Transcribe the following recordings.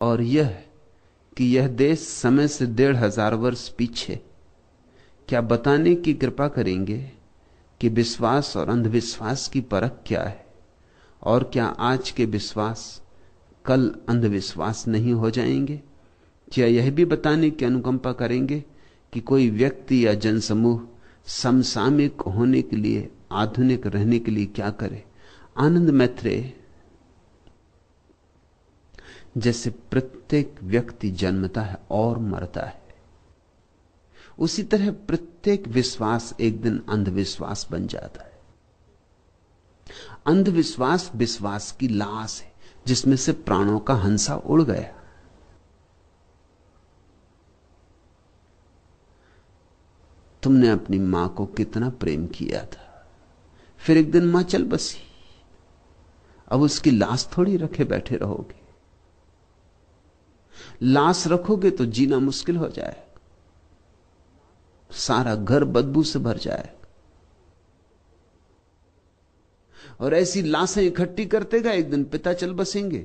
और यह कि यह देश समय से 1,500 वर्ष पीछे क्या बताने की कृपा करेंगे कि विश्वास और अंधविश्वास की परख क्या है, और क्या आज के विश्वास कल अंधविश्वास नहीं हो जाएंगे? क्या यह भी बताने की अनुकंपा करेंगे कि कोई व्यक्ति या जनसमूह समसामयिक होने के लिए, आधुनिक रहने के लिए क्या करे? आनंद मैत्रेय, जैसे प्रत्येक व्यक्ति जन्मता है और मरता है, उसी तरह प्रत्येक विश्वास एक दिन अंधविश्वास बन जाता है। अंधविश्वास विश्वास की लाश है जिसमें से प्राणों का हंसा उड़ गया। तुमने अपनी मां को कितना प्रेम किया था, फिर एक दिन मां चल बसी, अब उसकी लाश थोड़ी रखे बैठे रहोगे। लाश रखोगे तो जीना मुश्किल हो जाएगा, सारा घर बदबू से भर जाएगा। और ऐसी लाशें इकट्ठी करते गए एक दिन पिता चल बसेंगे,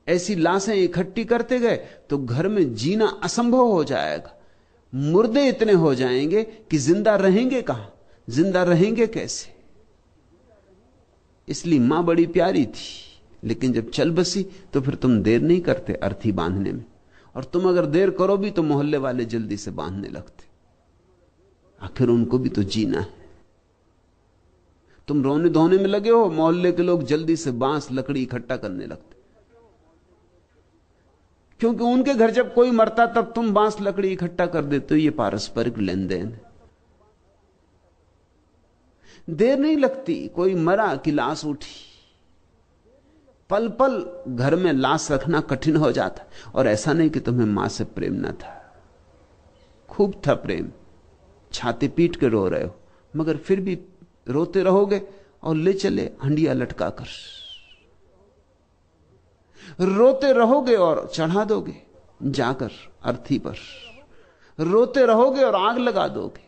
ऐसी लाशें इकट्ठी करते गए तो घर में जीना असंभव हो जाएगा। मुर्दे इतने हो जाएंगे कि जिंदा रहेंगे कहां, जिंदा रहेंगे कैसे? इसलिए मां बड़ी प्यारी थी, लेकिन जब चल बसी तो फिर तुम देर नहीं करते अर्थी बांधने में, और तुम अगर देर करो भी तो मोहल्ले वाले जल्दी से बांधने लगते। आखिर उनको भी तो जीना है। तुम रोने धोने में लगे हो, मोहल्ले के लोग जल्दी से बांस लकड़ी इकट्ठा करने लगते, क्योंकि उनके घर जब कोई मरता तब तुम बांस लकड़ी इकट्ठा कर देते हो। ये पारस्परिक लेन देन। देर नहीं लगती, कोई मरा कि लाश उठी। पल पल घर में लाश रखना कठिन हो जाता। और ऐसा नहीं कि तुम्हें मां से प्रेम ना था, खूब था प्रेम, छाती पीट के रो रहे हो, मगर फिर भी रोते रहोगे और ले चले हंडिया लटका कर। रोते रहोगे और चढ़ा दोगे जाकर अर्थी पर, रोते रहोगे और आग लगा दोगे।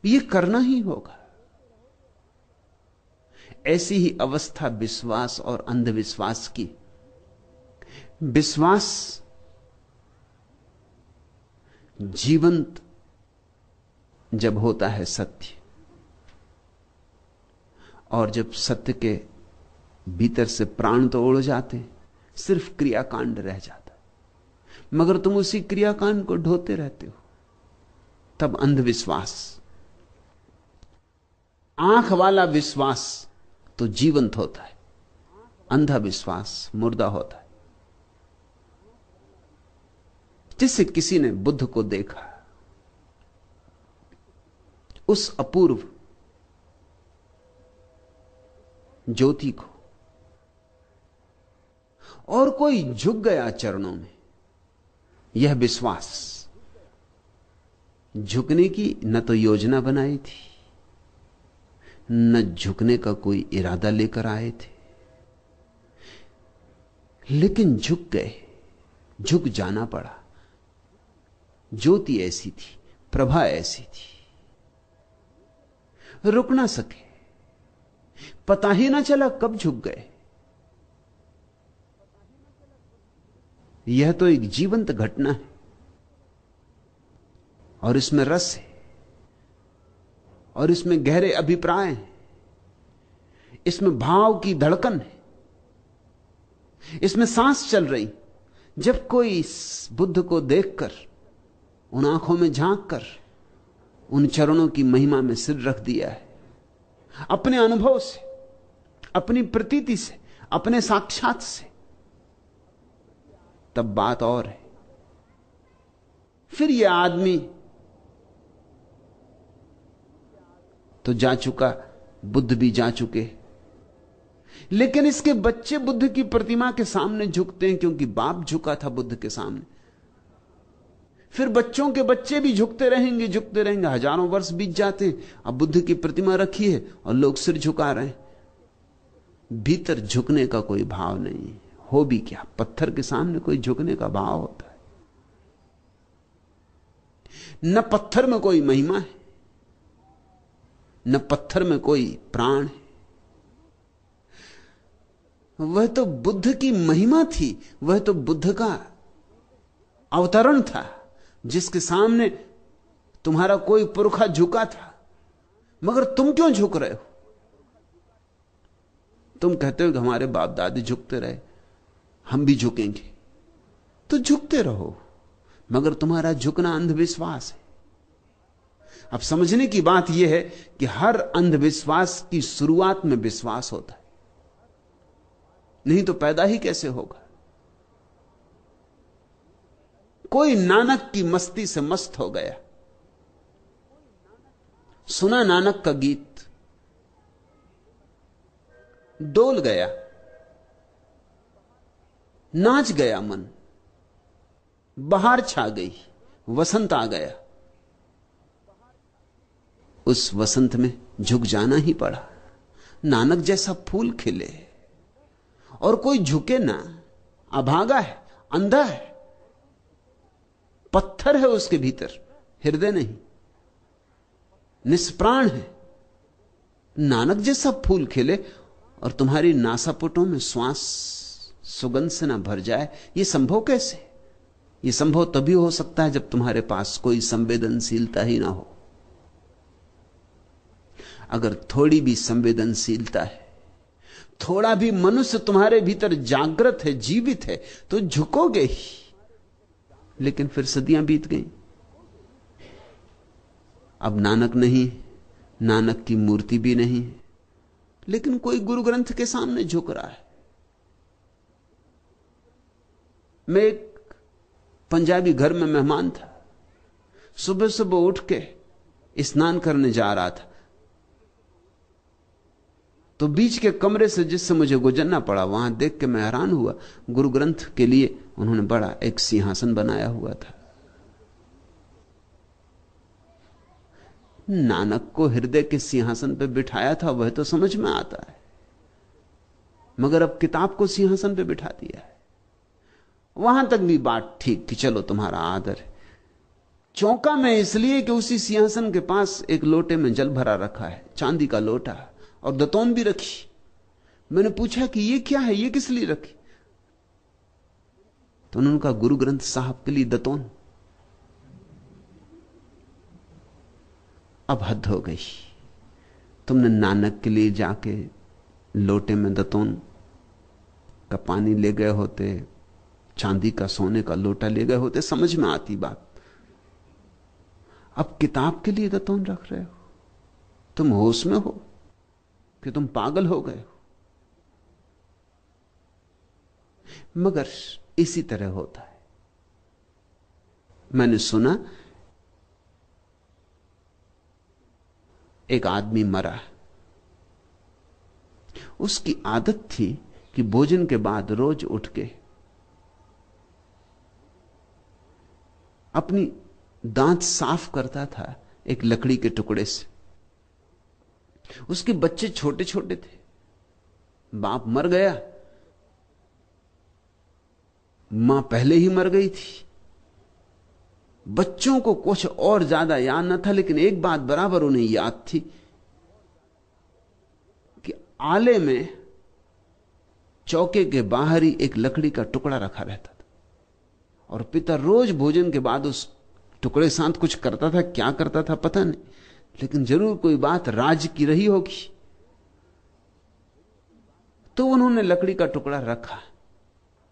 यह करना ही होगा। ऐसी ही अवस्था विश्वास और अंधविश्वास की। विश्वास जीवंत जब होता है सत्य, और जब सत्य के भीतर से प्राण तो उड़ जाते, सिर्फ क्रियाकांड रह जाता, मगर तुम उसी क्रियाकांड को ढोते रहते हो, तब अंधविश्वास। आंख वाला विश्वास तो जीवंत होता है, अंधा विश्वास मुर्दा होता है। जिससे किसी ने बुद्ध को देखा, उस अपूर्व ज्योति को, और कोई झुक गया चरणों में। यह विश्वास झुकने की न तो योजना बनाई थी, न झुकने का कोई इरादा लेकर आए थे, लेकिन झुक गए, झुक जाना पड़ा। ज्योति ऐसी थी, प्रभा ऐसी थी, रुक ना सके, पता ही ना चला कब झुक गए। यह तो एक जीवंत घटना है, और इसमें रस है, और इसमें गहरे अभिप्राय हैं, इसमें भाव की धड़कन है, इसमें सांस चल रही। जब कोई इस बुद्ध को देखकर, उन आंखों में झांक कर, उन चरणों की महिमा में सिर रख दिया है, अपने अनुभव से, अपनी प्रतीति से, अपने साक्षात से, तब बात और है। फिर यह आदमी तो जा चुका, बुद्ध भी जा चुके, लेकिन इसके बच्चे बुद्ध की प्रतिमा के सामने झुकते हैं, क्योंकि बाप झुका था बुद्ध के सामने। फिर बच्चों के बच्चे भी झुकते रहेंगे, झुकते रहेंगे। हजारों वर्ष बीत जाते हैं, अब बुद्ध की प्रतिमा रखी है और लोग सिर झुका रहे हैं। भीतर झुकने का कोई भाव नहीं हो भी क्या? पत्थर के सामने कोई झुकने का भाव होता है? न पत्थर में कोई महिमा है, न पत्थर में कोई प्राण है। वह तो बुद्ध की महिमा थी, वह तो बुद्ध का अवतरण था जिसके सामने तुम्हारा कोई पुरखा झुका था। मगर तुम क्यों झुक रहे हो? तुम कहते हो कि हमारे बाप दादी झुकते रहे, हम भी झुकेंगे। तो झुकते रहो, मगर तुम्हारा झुकना अंधविश्वास है। अब समझने की बात यह है कि हर अंधविश्वास की शुरुआत में विश्वास होता है, नहीं तो पैदा ही कैसे होगा। कोई नानक की मस्ती से मस्त हो गया, सुना नानक का गीत, डोल गया, नाच गया मन, बहार छा गई, वसंत आ गया। उस वसंत में झुक जाना ही पड़ा। नानक जैसा फूल खिले और कोई झुके ना, अभागा है, अंधा है, पत्थर है उसके भीतर, हृदय नहीं, निष्प्राण है। नानक जैसा फूल खिले और तुम्हारी नासापुटों में श्वास सुगंध से ना भर जाए, यह संभव कैसे? यह संभव तभी हो सकता है जब तुम्हारे पास कोई संवेदनशीलता ही ना हो। अगर थोड़ी भी संवेदनशीलता है, थोड़ा भी मनुष्य तुम्हारे भीतर जागृत है, जीवित है, तो झुकोगे ही। लेकिन फिर सदियां बीत गई, अब नानक नहीं, नानक की मूर्ति भी नहीं, लेकिन कोई गुरु ग्रंथ के सामने झुक रहा है। मैं एक पंजाबी घर में मेहमान था। सुबह सुबह उठ के स्नान करने जा रहा था, तो बीच के कमरे से जिससे मुझे गुजरना पड़ा, वहां देख के मैं हैरान हुआ। गुरु ग्रंथ के लिए उन्होंने बड़ा एक सिंहासन बनाया हुआ था। नानक को हृदय के सिंहासन पर बिठाया था, वह तो समझ में आता है, मगर अब किताब को सिंहासन पर बिठा दिया है। वहां तक भी बात ठीक कि चलो तुम्हारा आदर है। चौंका मैं इसलिए कि उसी सिंहासन के पास एक लोटे में जल भरा रखा है, चांदी का लोटा, और दतौन भी रखी। मैंने पूछा कि ये क्या है, ये किस लिए रखी? तो उन्होंने कहा गुरु ग्रंथ साहब के लिए दतौन। अब हद हो गई, तुमने नानक के लिए जाके लोटे में दतौन का पानी ले गए होते, चांदी का सोने का लोटा ले गए होते, समझ में आती बात। अब किताब के लिए दतौन रख रहे हो? तुम होश में हो कि तुम पागल हो गए हो? मगर इसी तरह होता है। मैंने सुना एक आदमी मरा, उसकी आदत थी कि भोजन के बाद रोज उठ के अपनी दांत साफ करता था एक लकड़ी के टुकड़े से। उसके बच्चे छोटे छोटे थे, बाप मर गया, मां पहले ही मर गई थी। बच्चों को कुछ और ज्यादा याद न था, लेकिन एक बात बराबर उन्हें याद थी कि आले में चौके के बाहर ही एक लकड़ी का टुकड़ा रखा रहता था, और पिता रोज भोजन के बाद उस टुकड़े साथ कुछ करता था। क्या करता था पता नहीं, लेकिन जरूर कोई बात राज की रही होगी। तो उन्होंने लकड़ी का टुकड़ा रखा।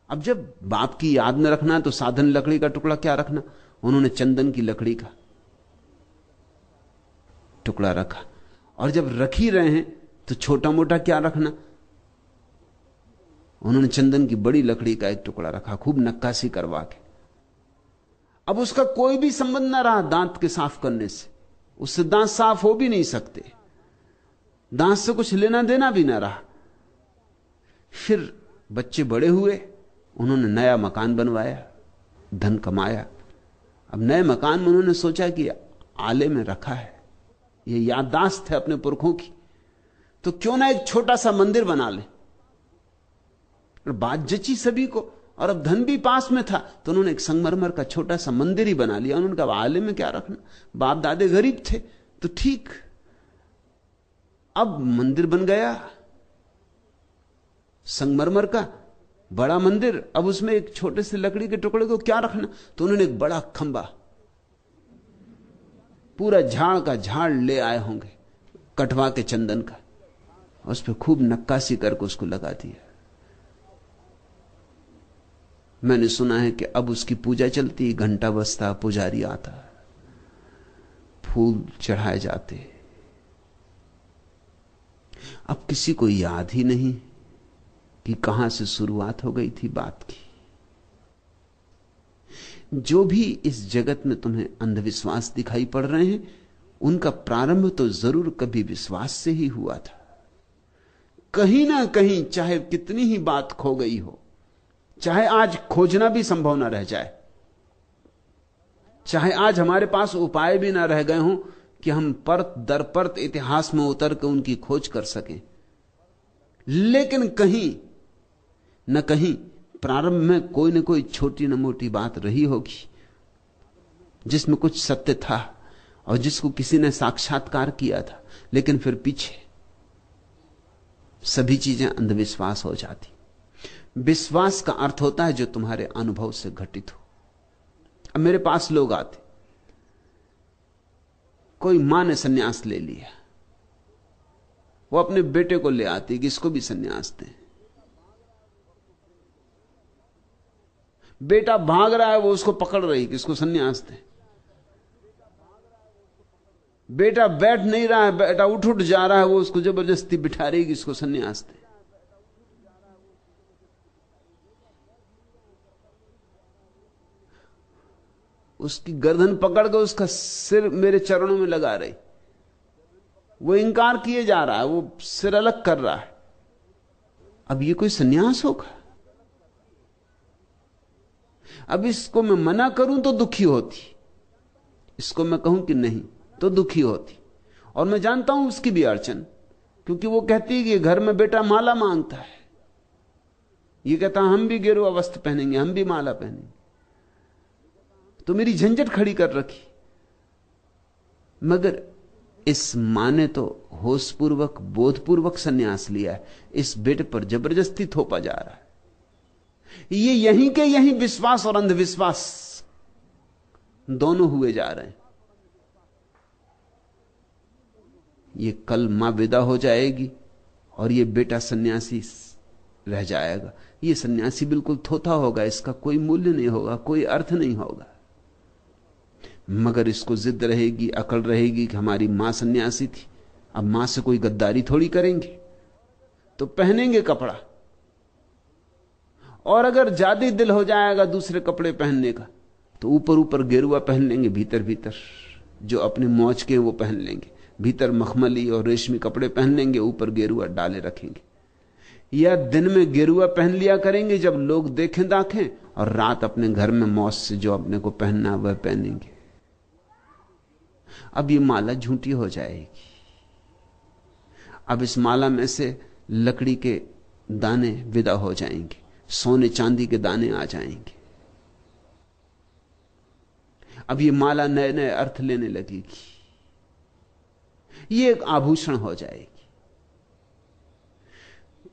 अब जब बाप की याद में रखना है तो साधन लकड़ी का टुकड़ा क्या रखना, उन्होंने चंदन की लकड़ी का टुकड़ा रखा। और जब रख ही रहे हैं तो छोटा मोटा क्या रखना, उन्होंने चंदन की बड़ी लकड़ी का एक टुकड़ा रखा, खूब नक्काशी करवा के। अब उसका कोई भी संबंध ना रहा दांत के साफ करने से, उससे दांत साफ हो भी नहीं सकते, दांत से कुछ लेना देना भी ना रहा। फिर बच्चे बड़े हुए, उन्होंने नया मकान बनवाया, धन कमाया। अब नए मकान में उन्होंने सोचा कि आले में रखा है, यह याददाश्त है अपने पुरखों की, तो क्यों ना एक छोटा सा मंदिर बना ले। बात जची सभी को, और अब धन भी पास में था, तो उन्होंने एक संगमरमर का छोटा सा मंदिर ही बना लिया। उन्होंने कहा आले में क्या रखना, बाप दादे गरीब थे तो ठीक। अब मंदिर बन गया, संगमरमर का बड़ा मंदिर, अब उसमें एक छोटे से लकड़ी के टुकड़े को क्या रखना? तो उन्होंने एक बड़ा खंबा, पूरा झाड़ का झाड़ ले आए होंगे कटवा के चंदन का, उस पर खूब नक्काशी करके उसको लगा दिया। मैंने सुना है कि अब उसकी पूजा चलती, घंटा बजता, पुजारी आता, फूल चढ़ाए जाते। अब किसी को याद ही नहीं कि कहां से शुरुआत हो गई थी बात की। जो भी इस जगत में तुम्हें अंधविश्वास दिखाई पड़ रहे हैं, उनका प्रारंभ तो जरूर कभी विश्वास से ही हुआ था। कहीं ना कहीं, चाहे कितनी ही बात खो गई हो, चाहे आज खोजना भी संभव ना रह जाए, चाहे आज हमारे पास उपाय भी ना रह गए हों कि हम परत दर परत इतिहास में उतर कर उनकी खोज कर सकें, लेकिन कहीं न कहीं प्रारंभ में कोई न कोई छोटी न मोटी बात रही होगी जिसमें कुछ सत्य था और जिसको किसी ने साक्षात्कार किया था, लेकिन फिर पीछे सभी चीजें अंधविश्वास हो जाती। विश्वास का अर्थ होता है जो तुम्हारे अनुभव से घटित हो। अब मेरे पास लोग आते, कोई मां ने सन्यास ले लिया, वो अपने बेटे को ले आती कि इसको भी सन्यास दें। बेटा भाग रहा है, वो उसको पकड़ रही कि इसको सन्यास दें। बेटा बैठ नहीं रहा है, बेटा उठ उठ जा रहा है, वो उसको जबरदस्ती बिठा रही कि इसको सन्यास दें। उसकी गर्दन पकड़ कर उसका सिर मेरे चरणों में लगा रही, वो इंकार किए जा रहा है, वो सिर अलग कर रहा है। अब ये कोई सन्यास होगा? अब इसको मैं मना करूं तो दुखी होती, इसको मैं कहूं कि नहीं तो दुखी होती। और मैं जानता हूं उसकी भी अड़चन, क्योंकि वो कहती है कि घर में बेटा माला मांगता है, ये कहता हम भी गेरुआ वस्त्र पहनेंगे, हम भी माला पहनेंगे। तो मेरी झंझट खड़ी कर रखी। मगर इस मां ने तो होशपूर्वक बोधपूर्वक सन्यास लिया है, इस बेटे पर जबरदस्ती थोपा जा रहा है। ये यहीं के यहीं विश्वास और अंधविश्वास दोनों हुए जा रहे हैं। ये कल मां विदा हो जाएगी और ये बेटा सन्यासी रह जाएगा। ये सन्यासी बिल्कुल थोथा होगा, इसका कोई मूल्य नहीं होगा, कोई अर्थ नहीं होगा। मगर इसको जिद रहेगी, अकड़ रहेगी कि हमारी मां सन्यासी थी, अब मां से कोई गद्दारी थोड़ी करेंगे, तो पहनेंगे कपड़ा। और अगर ज्यादा दिल हो जाएगा दूसरे कपड़े पहनने का, तो ऊपर ऊपर गेरुआ पहन लेंगे, भीतर भीतर जो अपने मौज के वो पहन लेंगे। भीतर मखमली और रेशमी कपड़े पहन लेंगे, ऊपर गेरुआ डाले रखेंगे। या दिन में गेरुआ पहन लिया करेंगे जब लोग देखें दाखें, और रात अपने घर में मौज से जो अपने को पहनना वह पहनेंगे। अब ये माला झूठी हो जाएगी। अब इस माला में से लकड़ी के दाने विदा हो जाएंगे, सोने चांदी के दाने आ जाएंगे। अब ये माला नए नए अर्थ लेने लगेगी, ये एक आभूषण हो जाएगी।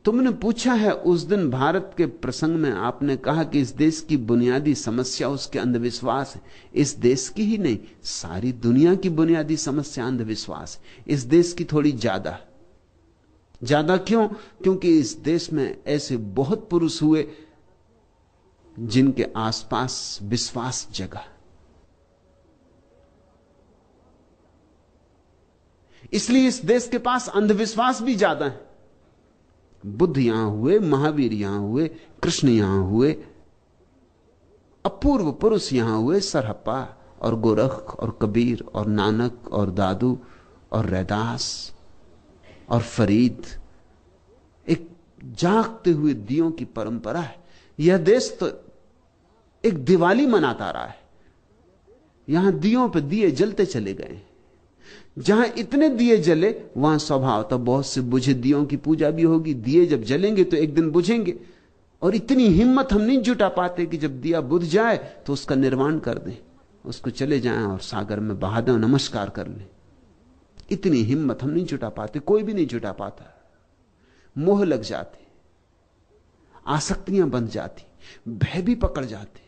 तुमने पूछा है उस दिन भारत के प्रसंग में, आपने कहा कि इस देश की बुनियादी समस्या उसके अंधविश्वास है। इस देश की ही नहीं, सारी दुनिया की बुनियादी समस्या अंधविश्वास है। इस देश की थोड़ी ज्यादा। ज्यादा क्यों? क्योंकि इस देश में ऐसे बहुत पुरुष हुए जिनके आसपास विश्वास जगा, इसलिए इस देश के पास अंधविश्वास भी ज्यादा है। बुद्ध यहां हुए, महावीर यहां हुए, कृष्ण यहां हुए, अपूर्व पुरुष यहां हुए, सरहप्पा और गोरख और कबीर और नानक और दादू और रैदास और फरीद। एक जागते हुए दियों की परंपरा है। यह देश तो एक दिवाली मनाता रहा है, यहां दियों पे दिए जलते चले गए। जहां इतने दिए जले वहां स्वभावतः बहुत से बुझे दियों की पूजा भी होगी। दिए जब जलेंगे तो एक दिन बुझेंगे, और इतनी हिम्मत हम नहीं जुटा पाते कि जब दिया बुझ जाए तो उसका निर्वाण कर दें, उसको चले जाएं और सागर में बहा दें, नमस्कार कर लें। इतनी हिम्मत हम नहीं जुटा पाते, कोई भी नहीं जुटा पाता। मोह लग जाते। आसक्तियां बंध जाती, भय भी पकड़ जाते।